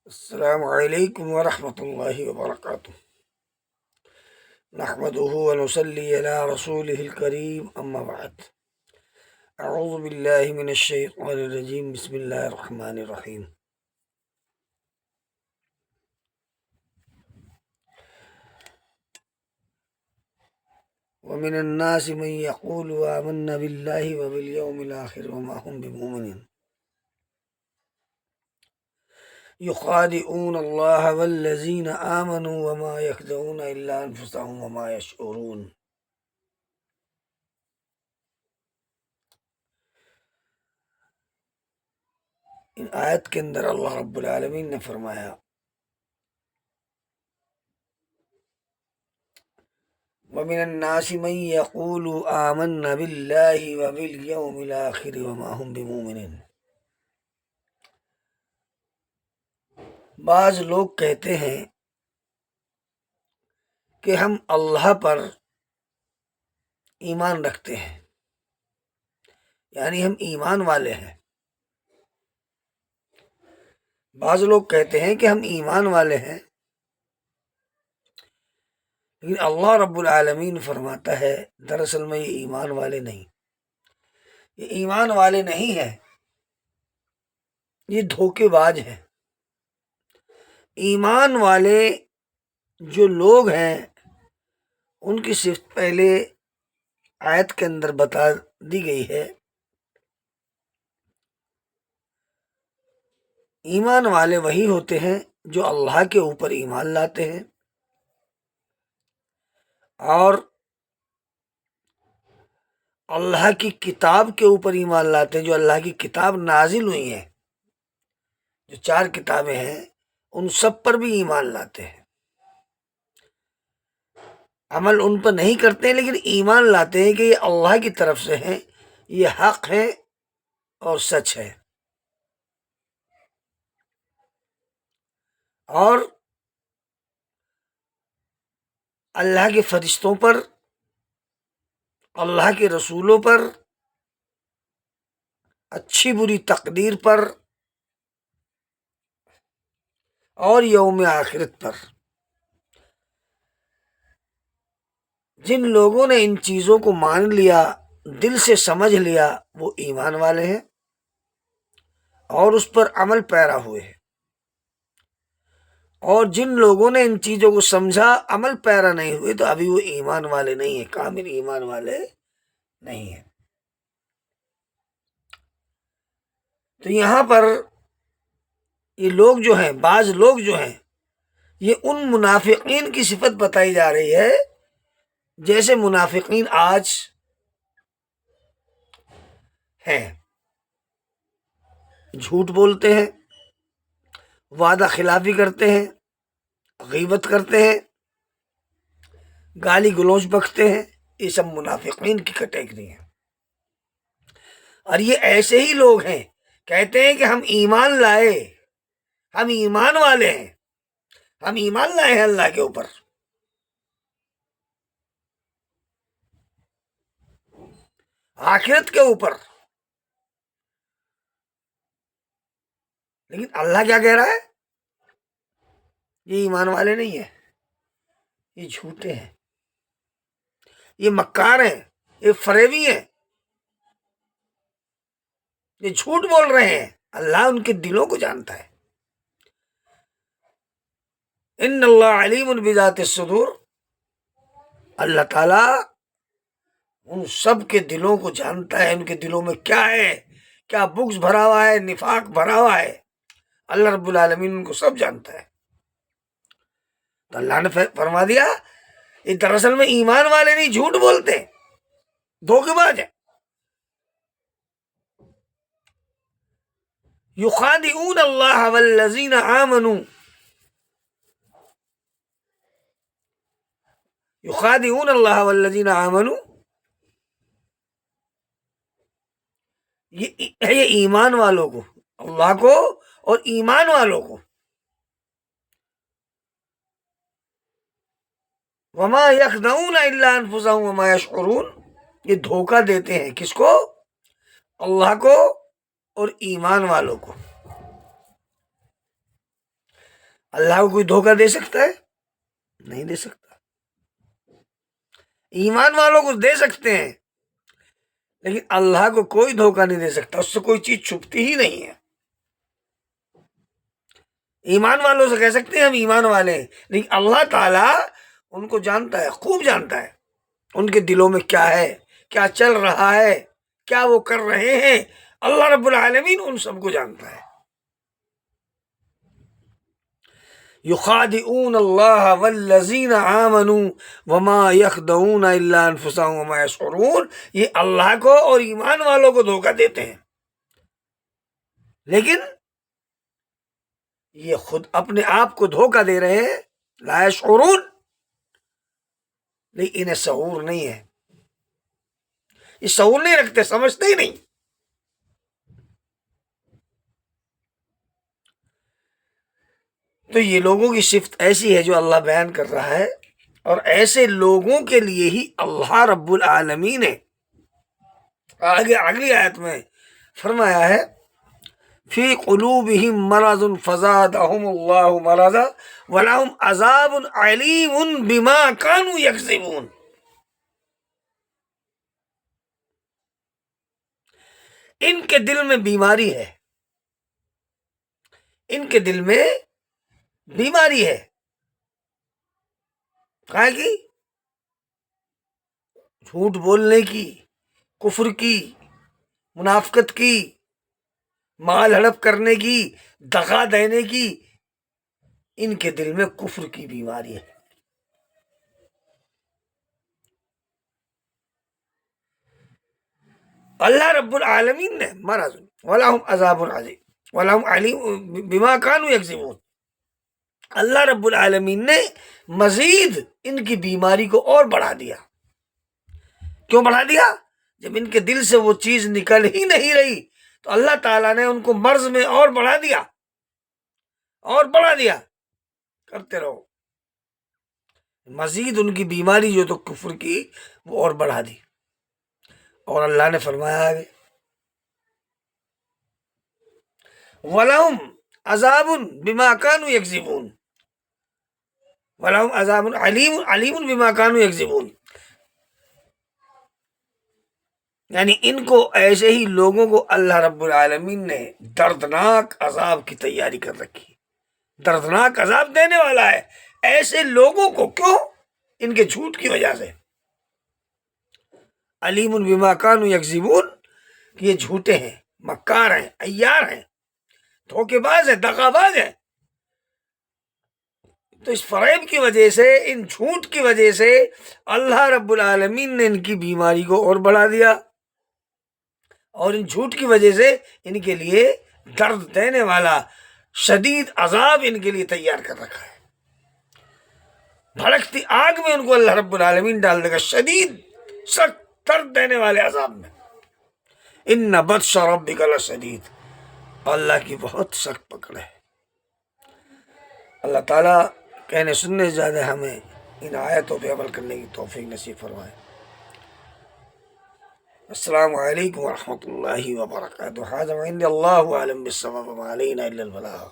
السلام علیکم ورحمۃ اللہ وبرکاتہ۔ نحمده ونصلی علی رسوله الکریم، اما بعد۔ اعوذ باللہ من الشیطان الرجیم، بسم اللہ الرحمن الرحیم۔ ومن الناس من يقول آمنا باللہ وبالیوم الآخر وما هم بمؤمنین يخادعون الله والذين آمنوا وما يخدعون إلا أنفسهم وما يشعرون۔ ان آیت کے اندر اللہ رب العالمین نے فرمایا وَمِنَ النَّاسِ مَن يَقُولُ آمَنَّا بِاللَّهِ وَبِالْيَوْمِ الْآخِرِ وَمَا هُمْ بِمُؤْمِنِينَ۔ بعض لوگ کہتے ہیں کہ ہم اللہ پر ایمان رکھتے ہیں، یعنی ہم ایمان والے ہیں۔ بعض لوگ کہتے ہیں کہ ہم ایمان والے ہیں، لیکن اللہ رب العالمین فرماتا ہے دراصل میں یہ ایمان والے نہیں، یہ ایمان والے نہیں ہیں، یہ دھوکے باز ہیں۔ ایمان والے جو لوگ ہیں ان کی صفت پہلے آیت کے اندر بتا دی گئی ہے۔ ایمان والے وہی ہوتے ہیں جو اللہ کے اوپر ایمان لاتے ہیں اور اللہ کی کتاب کے اوپر ایمان لاتے ہیں، جو اللہ کی کتاب نازل ہوئی ہیں، جو 4 کتابیں ہیں ان سب پر بھی ایمان لاتے ہیں۔ عمل ان پر نہیں کرتے لیکن ایمان لاتے ہیں کہ یہ اللہ کی طرف سے ہیں، یہ حق ہے اور سچ ہے۔ اور اللہ کے فرشتوں پر، اللہ کے رسولوں پر، اچھی بری تقدیر پر اور یوم آخرت پر۔ جن لوگوں نے ان چیزوں کو مان لیا، دل سے سمجھ لیا، وہ ایمان والے ہیں اور اس پر عمل پیرا ہوئے ہیں۔ اور جن لوگوں نے ان چیزوں کو سمجھا، عمل پیرا نہیں ہوئے، تو ابھی وہ ایمان والے نہیں ہیں، کامل ایمان والے نہیں ہیں۔ تو یہاں پر یہ لوگ جو ہیں، بعض لوگ جو ہیں، یہ ان منافقین کی صفت بتائی جا رہی ہے جیسے منافقین آج ہیں۔ جھوٹ بولتے ہیں، وعدہ خلافی کرتے ہیں، غیبت کرتے ہیں، گالی گلوچ بکتے ہیں، یہ سب منافقین کی کیٹیگری ہے۔ اور یہ ایسے ہی لوگ ہیں کہتے ہیں کہ ہم ایمان لائے، ہم ایمان والے ہیں، ہم ایمان لائے ہیں اللہ کے اوپر، آخرت کے اوپر، لیکن اللہ کیا کہہ رہا ہے؟ یہ ایمان والے نہیں ہیں، یہ جھوٹے ہیں، یہ مکار ہیں، یہ فریبی ہیں، یہ جھوٹ بول رہے ہیں۔ اللہ ان کے دلوں کو جانتا ہے۔ ان اللہ علیم بذات الصدور، اللہ تعالیٰ ان سب کے دلوں کو جانتا ہے، ان کے دلوں میں کیا ہے، کیا بغض بھرا ہوا ہے، نفاق بھرا ہوا ہے، اللہ رب العالمین ان کو سب جانتا ہے۔ تو اللہ نے فرما دیا یہ دراصل میں ایمان والے نہیں، جھوٹ بولتے، دھوکے باز ہیں۔ یخادعون اللہ والذین آمنوا، یخادعون اللہ والذین آمنوا، یہ ایمان والوں کو، اللہ کو اور ایمان والوں کو۔ وما یخدعون الا انفسهم وما یشعرون، یہ دھوکہ دیتے ہیں کس کو؟ اللہ کو اور ایمان والوں کو۔ اللہ کو کوئی دھوکہ دے سکتا ہے؟ نہیں دے سکتا۔ ایمان والوں کو دے سکتے ہیں، لیکن اللہ کو کوئی دھوکہ نہیں دے سکتا، اس سے کوئی چیز چھپتی ہی نہیں ہے۔ ایمان والوں سے کہہ سکتے ہیں ہم ایمان والے ہیں، لیکن اللہ تعالیٰ ان کو جانتا ہے، خوب جانتا ہے ان کے دلوں میں کیا ہے، کیا چل رہا ہے، کیا وہ کر رہے ہیں۔ اللہ رب العالمین ان سب کو جانتا ہے۔ یخادعون اللہ والذین آمنوا وما یخدعون الا انفسهم وما یشعرون، یہ اللہ کو اور ایمان والوں کو دھوکہ دیتے ہیں، لیکن یہ خود اپنے آپ کو دھوکہ دے رہے ہیں۔ لا یشعرون، لیکن انہیں شعور نہیں ہے، یہ شعور نہیں رکھتے، سمجھتے ہی نہیں۔ تو یہ لوگوں کی صفت ایسی ہے جو اللہ بیان کر رہا ہے، اور ایسے لوگوں کے لیے ہی اللہ رب العالمین نے آگے اگلی آیت میں فرمایا ہے فی قلوبہم مرض فزادہم اللہ مرضا ولہم عذاب علیم بما کانوا یکذبون۔ ان کے دل میں بیماری ہے، ان کے دل میں بیماری ہے، کہا کہ جھوٹ بولنے کی، کفر کی، منافقت کی، مال ہڑپ کرنے کی، دغا دینے کی، ان کے دل میں کفر کی بیماری ہے۔ اللہ رب العالمین نے مرض وَلَهُمْ عَذَابٌ عَظِيمٌ وَلَهُمْ عَلِيمٌ بِمَا كَانُوا يَكْذِبُونَ، اللہ رب العالمین نے مزید ان کی بیماری کو اور بڑھا دیا۔ کیوں بڑھا دیا؟ جب ان کے دل سے وہ چیز نکل ہی نہیں رہی تو اللہ تعالیٰ نے ان کو مرض میں اور بڑھا دیا، اور بڑھا دیا، کرتے رہو، مزید ان کی بیماری جو تو کفر کی وہ اور بڑھا دی۔ اور اللہ نے فرمایا آگے وَلَهُمْ عَذَابٌ بِمَا كَانُوا يَكْذِبُونَ وَلَهُمْ عَذَابٌ عَلِيمٌ بِمَا كَانُوا يَكْذِبُونَ، یعنی ان کو ایسے ہی لوگوں کو اللہ رب العالمین نے دردناک عذاب کی تیاری کر رکھی، دردناک عذاب دینے والا ہے ایسے لوگوں کو۔ کیوں؟ ان کے جھوٹ کی وجہ سے۔ علیم بما کانوا یکذبون، یہ جھوٹے ہیں، مکار ہیں، عیار ہیں، دھوکے باز ہیں، دغا باز ہیں۔ تو اس فریب کی وجہ سے، ان جھوٹ کی وجہ سے اللہ رب العالمین نے ان کی بیماری کو اور بڑھا دیا، اور ان جھوٹ کی وجہ سے ان کے لیے درد دینے والا شدید عذاب ان کے لیے تیار کر رکھا ہے۔ بھڑکتی آگ میں ان کو اللہ رب العالمین ڈال دے گا، شدید سخت درد دینے والے عذاب میں۔ ان بطش ربک لشدید، اللہ کی بہت سخت پکڑ ہے۔ اللہ تعالیٰ کہنے سننے سے زیادہ ہمیں ان آیتوں پہ عمل کرنے کی توفیق نصیب فرمائے۔ السلام علیکم ورحمۃ اللہ وبرکاتہ۔ ھذا وعندی اللہ اعلم بالصواب وما علینا الا البلاغ۔